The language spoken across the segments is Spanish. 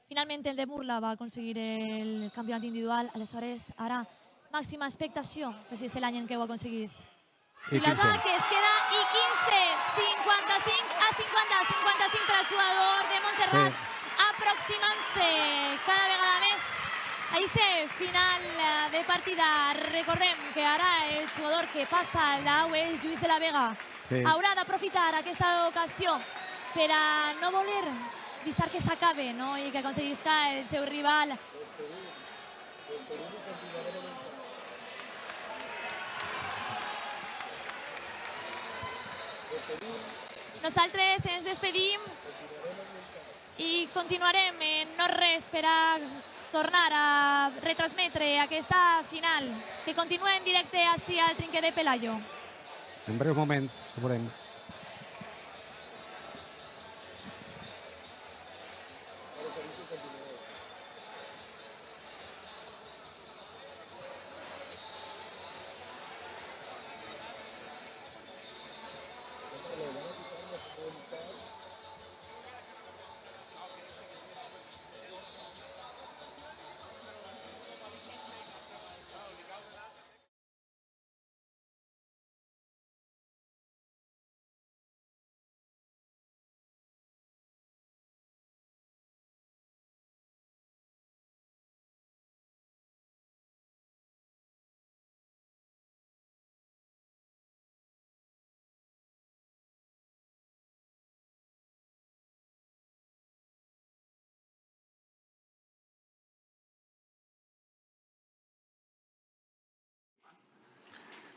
Finalment el de Murla va aconseguir el campionat individual, aleshores ara màxima expectació, per si és l'any en què ho aconseguís. Pilota que es queda i 15, 55 per al jugador de Montserrat, aproximant-se cada vegada més a aquest final de partida. Recordem que ara el jugador que passa al dau és Lluís de la Vega. Haurà d'aprofitar aquesta ocasió per a no voler deixar que s'acabe i que aconseguisca el seu rival. Nosaltres ens despedim i continuarem en no res per a tornar a retransmetre aquesta final que continua en directe ací al Trinquet de Pelayo. En breus moments, ho veurem.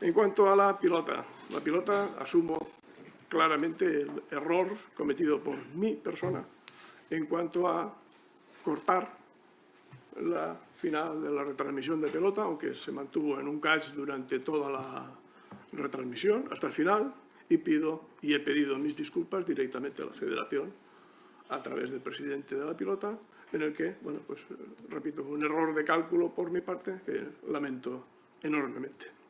En cuanto a la pilota asumo claramente el error cometido por mi persona en cuanto a cortar la final de la retransmisión de pelota, aunque se mantuvo en un catch durante toda la retransmisión hasta el final, y he pedido mis disculpas directamente a la Federación a través del presidente de la pilota, en el que, bueno, pues repito, un error de cálculo por mi parte que lamento enormemente.